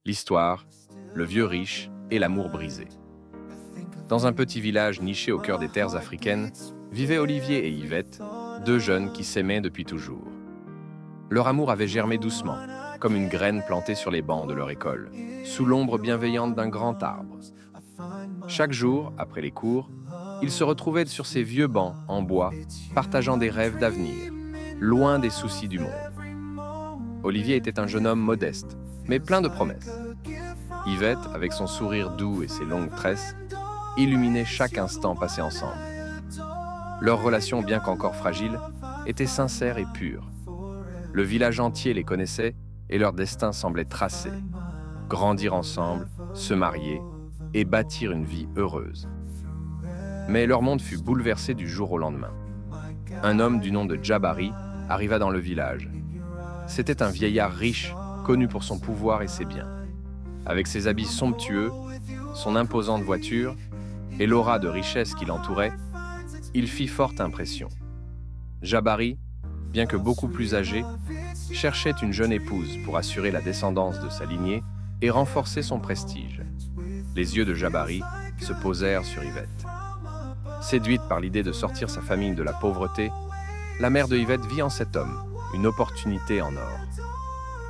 l'histoire, le vieux riche et l'amour brisé. Dans un petit village niché au cœur des terres africaines, vivaient Olivier et Yvette, deux jeunes qui s'aimaient depuis toujours. Leur amour avait germé doucement, comme une graine plantée sur les bancs de leur école, sous l'ombre bienveillante d'un grand arbre. Chaque jour, après les cours, ils se retrouvaient sur ces vieux bancs en bois, partageant des rêves d'avenir, loin des soucis du monde. Olivier était un jeune homme modeste, mais plein de promesses. Yvette, avec son sourire doux et ses longues tresses, illuminait chaque instant passé ensemble. Leur relation, bien qu'encore fragile, était sincère et pure. Le village entier les connaissait et leur destin semblait tracé. Grandir ensemble, se marier et bâtir une vie heureuse. Mais leur monde fut bouleversé du jour au lendemain. Un homme du nom de Djabari arriva dans le village. C'était un vieillard riche, connu pour son pouvoir et ses biens. Avec ses habits somptueux, son imposante voiture et l'aura de richesse qui l'entourait, il fit forte impression. Djabari, bien que beaucoup plus âgé, cherchait une jeune épouse pour assurer la descendance de sa lignée et renforcer son prestige. Les yeux de Djabari se posèrent sur Yvette. Séduite par l'idée de sortir sa famille de la pauvreté, la mère de Yvette vit en cet homme une opportunité en or.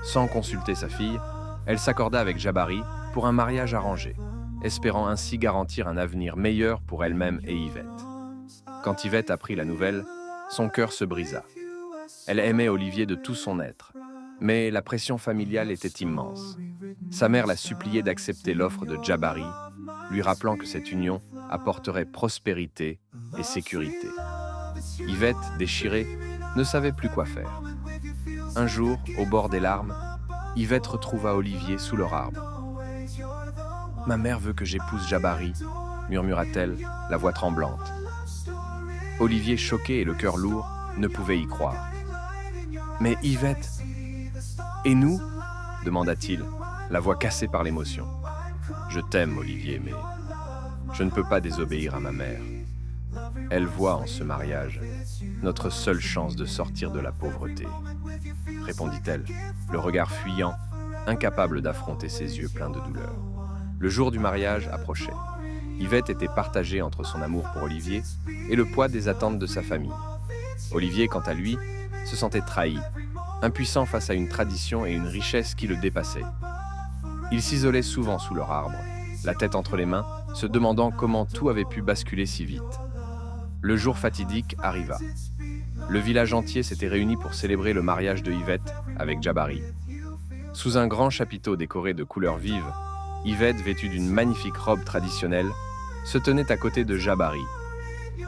Sans consulter sa fille, elle s'accorda avec Djabari pour un mariage arrangé, espérant ainsi garantir un avenir meilleur pour elle-même et Yvette. Quand Yvette apprit la nouvelle, son cœur se brisa. Elle aimait Olivier de tout son être, mais la pression familiale était immense. Sa mère la suppliait d'accepter l'offre de Djabari, lui rappelant que cette union apporterait prospérité et sécurité. Yvette, déchirée, ne savait plus quoi faire. Un jour, au bord des larmes, Yvette retrouva Olivier sous leur arbre. « Ma mère veut que j'épouse Djabari », murmura-t-elle, la voix tremblante. Olivier, choqué et le cœur lourd, ne pouvait y croire. « Mais Yvette, et nous ?» demanda-t-il, la voix cassée par l'émotion. « Je t'aime, Olivier, mais je ne peux pas désobéir à ma mère. Elle voit en ce mariage notre seule chance de sortir de la pauvreté, » répondit-elle, le regard fuyant, incapable d'affronter ses yeux pleins de douleur. Le jour du mariage approchait. Yvette était partagée entre son amour pour Olivier et le poids des attentes de sa famille. Olivier, quant à lui, se sentait trahi, impuissant face à une tradition et une richesse qui le dépassaient. Il s'isolait souvent sous leur arbre, la tête entre les mains, se demandant comment tout avait pu basculer si vite. Le jour fatidique arriva. Le village entier s'était réuni pour célébrer le mariage de Yvette avec Djabari. Sous un grand chapiteau décoré de couleurs vives, Yvette, vêtue d'une magnifique robe traditionnelle, se tenait à côté de Djabari.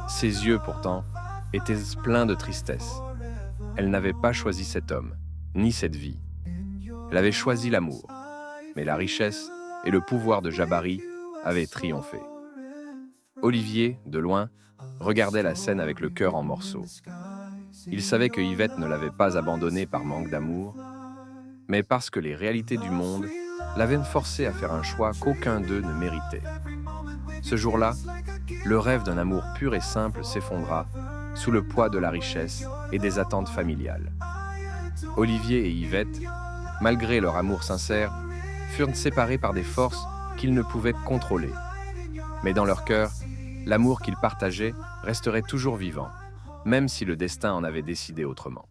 Ses yeux, pourtant, étaient pleins de tristesse. Elle n'avait pas choisi cet homme, ni cette vie. Elle avait choisi l'amour, mais la richesse et le pouvoir de Djabari avaient triomphé. Olivier, de loin, regardait la scène avec le cœur en morceaux. Il savait que Yvette ne l'avait pas abandonné par manque d'amour, mais parce que les réalités du monde l'avaient forcé à faire un choix qu'aucun d'eux ne méritait. Ce jour-là, le rêve d'un amour pur et simple s'effondra sous le poids de la richesse et des attentes familiales. Olivier et Yvette, malgré leur amour sincère, furent séparés par des forces qu'ils ne pouvaient contrôler. Mais dans leur cœur, l'amour qu'ils partageaient resterait toujours vivant, même si le destin en avait décidé autrement.